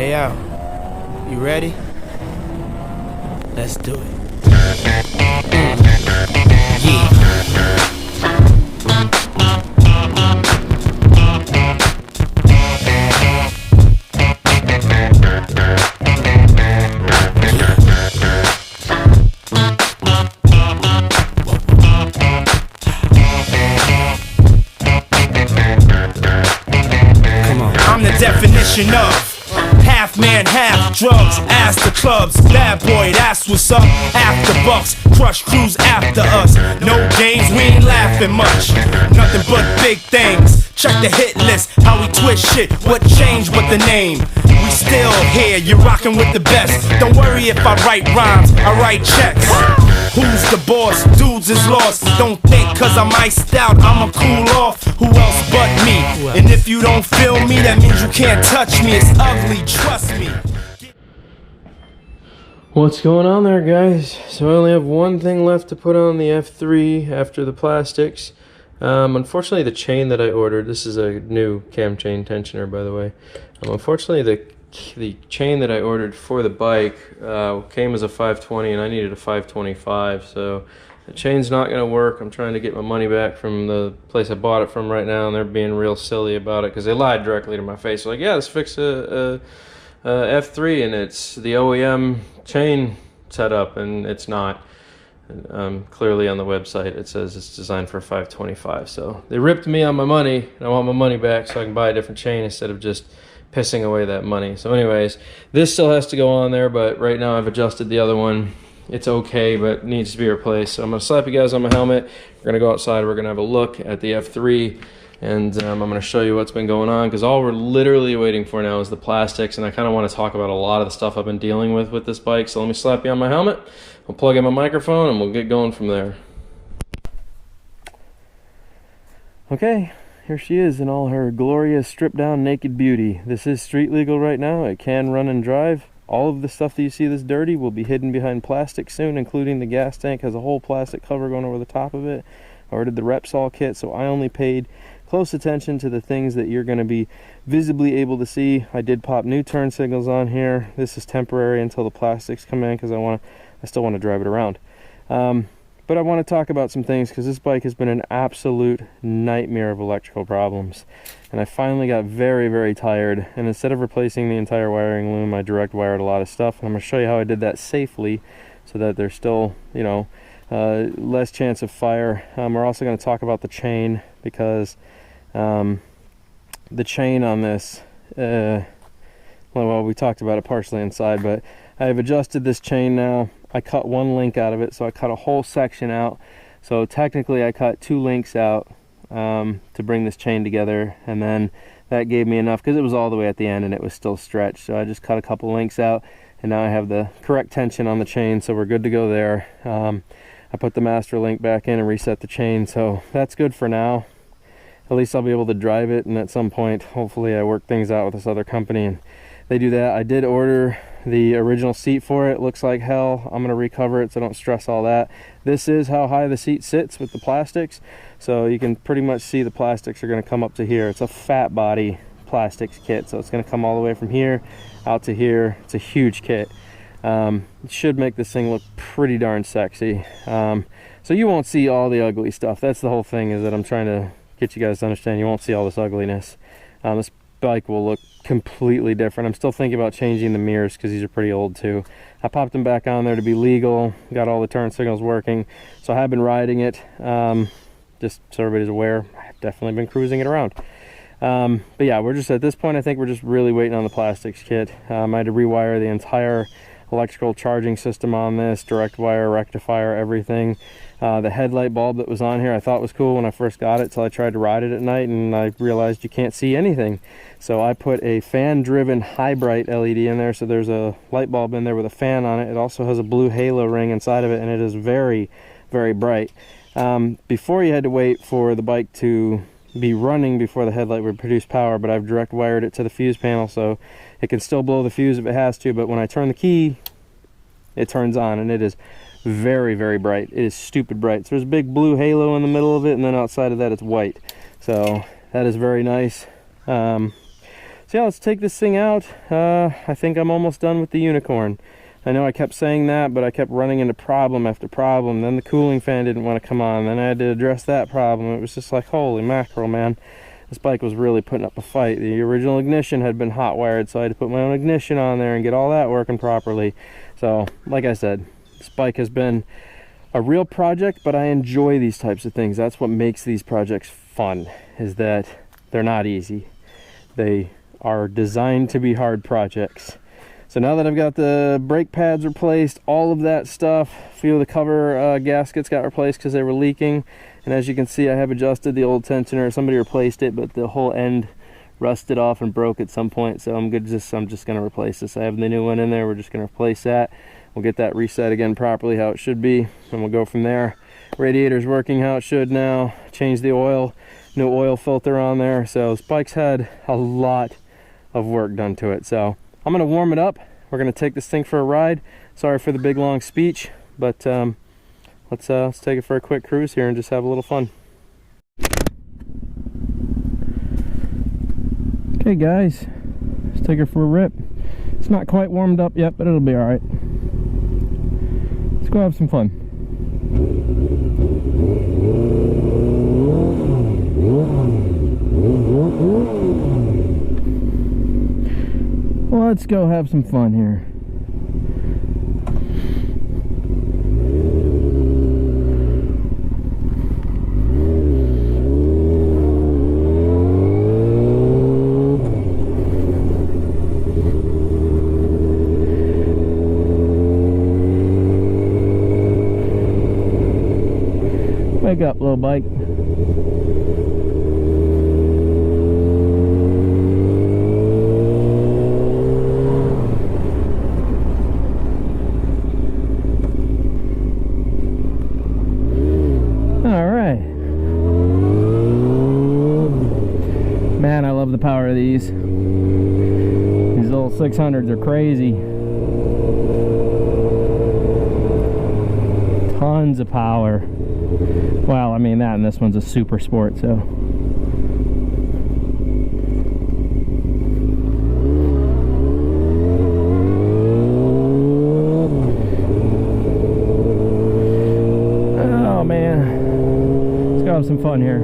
Hey, yo, you ready? Let's do it. Yeah. Come on. I'm the definition of half man, half drugs, ass to clubs. Bad boy, that's what's up. After bucks, crush crews after us. No games, we ain't laughing much. Nothing but big things. Check the hit list, how we twist shit. What changed but the name? We still here, you're rocking with the best. Don't worry if I write rhymes, I write checks. Who's the boss? Dudes is lost. Don't think cause I'm iced out, I'ma cool off. Who else but me? And if you don't feel me, that means you can't touch me. It's ugly, trust me. What's going on there, guys? So I only have one thing left to put on the F3 after the plastics. Unfortunately, the chain that I ordered, this is a new cam chain tensioner, by the way. Unfortunately, the chain that I ordered for the bike came as a 520 and I needed a 525, so the chain's not going to work. I'm trying to get my money back from the place I bought it from right now, and they're being real silly about it because they lied directly to my face. They're like, yeah, let's fix a F3 and it's the OEM chain setup, and it's not. Clearly on the website it says it's designed for 525, so they ripped me on my money and I want my money back so I can buy a different chain instead of just pissing away that money. So anyways, this still has to go on there, but right now I've adjusted the other one. It's okay, but needs to be replaced. So I'm gonna slap you guys on my helmet. We're gonna go outside, we're gonna have a look at the F3, and I'm gonna show you what's been going on, because all we're literally waiting for now is the plastics, and I kind of want to talk about a lot of the stuff I've been dealing with this bike. So let me slap you on my helmet, we'll plug in my microphone, and we'll get going from there. Okay, here she is in all her glorious stripped down naked beauty. This is street legal right now. It can run and drive. All of the stuff that you see this dirty will be hidden behind plastic soon, including the gas tank has a whole plastic cover going over the top of it. I ordered the Repsol kit, so I only paid close attention to the things that you're going to be visibly able to see. I did pop new turn signals on here. This is temporary until the plastics come in because I still want to drive it around. But I want to talk about some things because this bike has been an absolute nightmare of electrical problems. And I finally got very, very tired. And instead of replacing the entire wiring loom, I direct wired a lot of stuff. And I'm going to show you how I did that safely so that there's still, you know, less chance of fire. We're also going to talk about the chain because the chain on this, well, we talked about it partially inside, but I have adjusted this chain now. I cut one link out of it, so I cut a whole section out. So technically I cut two links out to bring this chain together, and then that gave me enough because it was all the way at the end and it was still stretched. So I just cut a couple links out, and now I have the correct tension on the chain, so we're good to go there. I put the master link back in and reset the chain, so that's good for now. At least I'll be able to drive it, and at some point hopefully I work things out with this other company and they do that. I did order the original seat for it. Looks like hell. I'm going to recover it, so don't stress all that. This is how high the seat sits with the plastics, so you can pretty much see the plastics are going to come up to here. It's a fat body plastics kit, so it's going to come all the way from here out to here. It's a huge kit. It should make this thing look pretty darn sexy. So you won't see all the ugly stuff. That's the whole thing, is that I'm trying to get you guys to understand you won't see all this ugliness. This bike will look completely different. I'm still thinking about changing the mirrors because these are pretty old too. I popped them back on there to be legal, got all the turn signals working, so I have been riding it. Just so everybody's aware, I've definitely been cruising it around. But yeah, we're just at this point, I think we're just really waiting on the plastics kit. I had to rewire the entire electrical charging system on this, direct wire, rectifier, everything. The headlight bulb that was on here I thought was cool when I first got it, till I tried to ride it at night and I realized you can't see anything. So I put a fan driven high bright LED in there, so there's a light bulb in there with a fan on it. It also has a blue halo ring inside of it, and it is very, very bright. Before you had to wait for the bike to be running before the headlight would produce power, but I've direct wired it to the fuse panel so it can still blow the fuse if it has to, but when I turn the key it turns on, and it is very, very bright. It is stupid bright. So there's a big blue halo in the middle of it, and then outside of that it's white, so that is very nice. So So yeah, let's take this thing out. I think I'm almost done with the Unicorn. I know I kept saying that, but I kept running into problem after problem. Then the cooling fan didn't want to come on. Then I had to address that problem. It was just like, holy mackerel, man. This bike was really putting up a fight. The original ignition had been hot wired, so I had to put my own ignition on there and get all that working properly. So, like I said, this bike has been a real project, but I enjoy these types of things. That's what makes these projects fun, is that they're not easy. They are designed to be hard projects. So now that I've got the brake pads replaced, all of that stuff, a few of the cover gaskets got replaced because they were leaking. And as you can see, I have adjusted the old tensioner. Somebody replaced it, but the whole end rusted off and broke at some point. So I'm just gonna replace this. I have the new one in there. We're just gonna replace that. We'll get that reset again properly how it should be, and we'll go from there. Radiator's working how it should now. Change the oil, new oil filter on there. So this bike's had a lot of work done to it. So I'm gonna warm it up. We're gonna take this thing for a ride. Sorry for the big long speech, but let's take it for a quick cruise here and just have a little fun. Okay guys, let's take her for a rip. It's not quite warmed up yet, but it'll be all right. Let's go have some fun. Let's go have some fun here. Wake up, little bike. Man, I love the power of these. These little 600s are crazy. Tons of power. Well, I mean that, and this one's a super sport, so. Oh man, let's go have some fun here.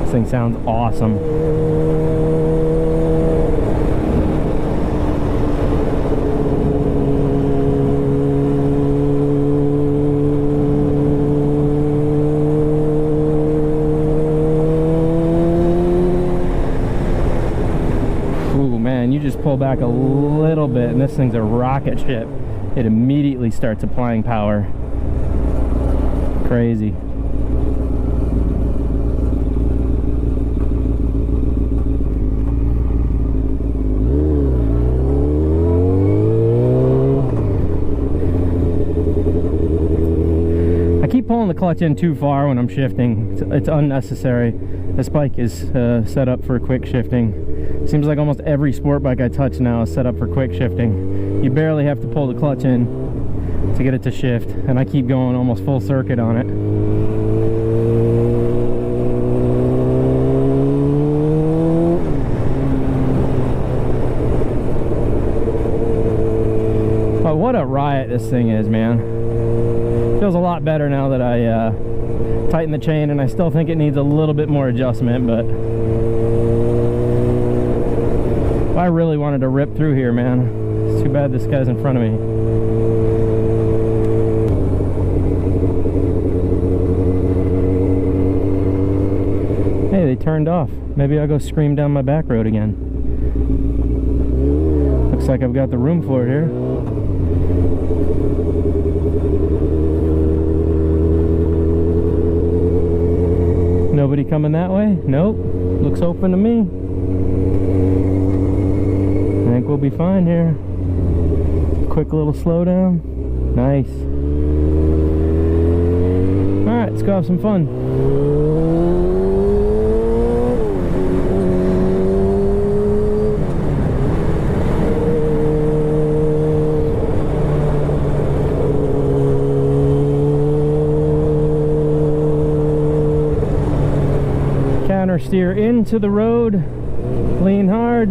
This thing sounds awesome. Ooh man, you just pull back a little bit and this thing's a rocket ship. It immediately starts applying power. Crazy. Pulling the clutch in too far when I'm shifting. It's unnecessary. This bike is set up for quick shifting. Seems like almost every sport bike I touch now is set up for quick shifting. You barely have to pull the clutch in to get it to shift, and I keep going almost full circuit on it. But what a riot this thing is, man. Feels a lot better now that I tighten the chain, and I still think it needs a little bit more adjustment, but if I really wanted to rip through here, man, it's too bad this guy's in front of me. Hey, they turned off. Maybe I'll go scream down my back road again. Looks like I've got the room for it here. Nobody coming that way? Nope. Looks open to me. I think we'll be fine here. Quick little slowdown. Nice. Alright, let's go have some fun. steer into the road, lean hard,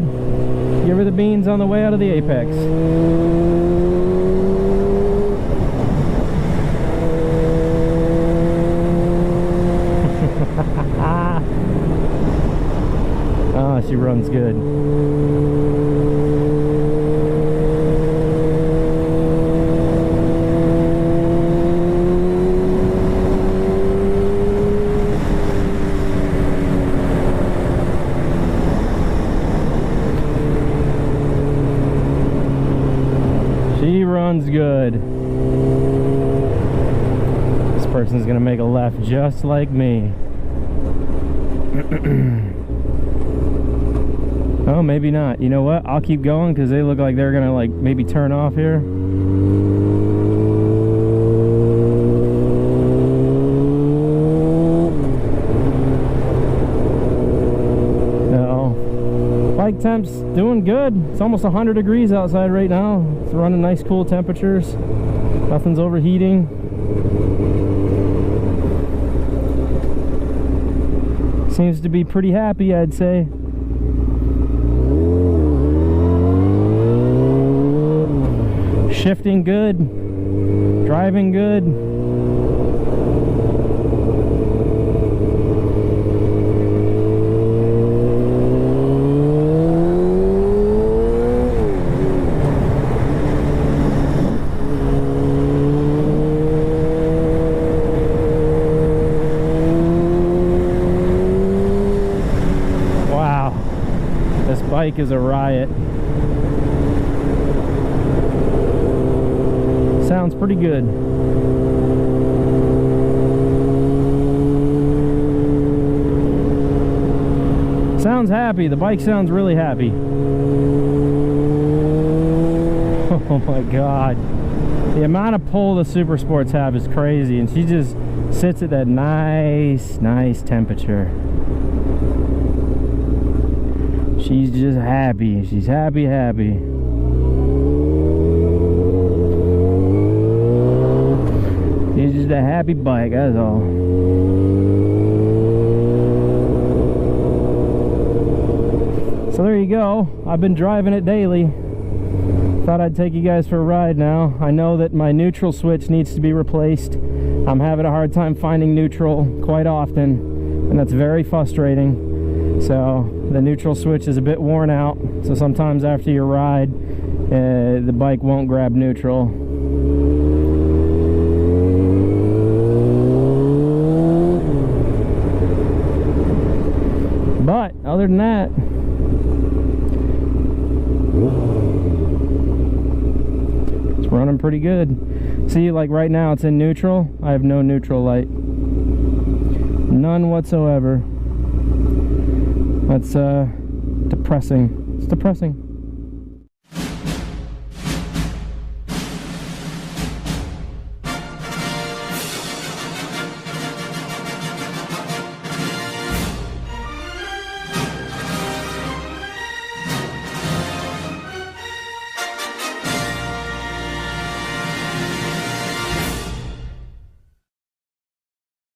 give her the beans on the way out of the apex. Ah, she runs good. She runs good. This person's gonna make a left just like me. Oh, maybe not. You know what? I'll keep going because they look like they're gonna like maybe turn off here. No. Bike temp's doing good. It's almost 100 degrees outside right now. It's running nice cool temperatures. Nothing's overheating. Seems to be pretty happy, I'd say. Shifting good, driving good. Wow, this bike is a riot. Sounds pretty good. Sounds happy. The bike sounds really happy. Oh my god. The amount of pull the Super Sports have is crazy, and she just sits at that nice temperature. She's just happy. She's happy. It's just a happy bike, that's all. So there you go. I've been driving it daily. Thought I'd take you guys for a ride now. I know that my neutral switch needs to be replaced. I'm having a hard time finding neutral quite often, and that's very frustrating. So the neutral switch is a bit worn out. So sometimes after your ride, the bike won't grab neutral. But other than that, it's running pretty good. See, like right now it's in neutral. I have no neutral light. None whatsoever. That's depressing. It's depressing.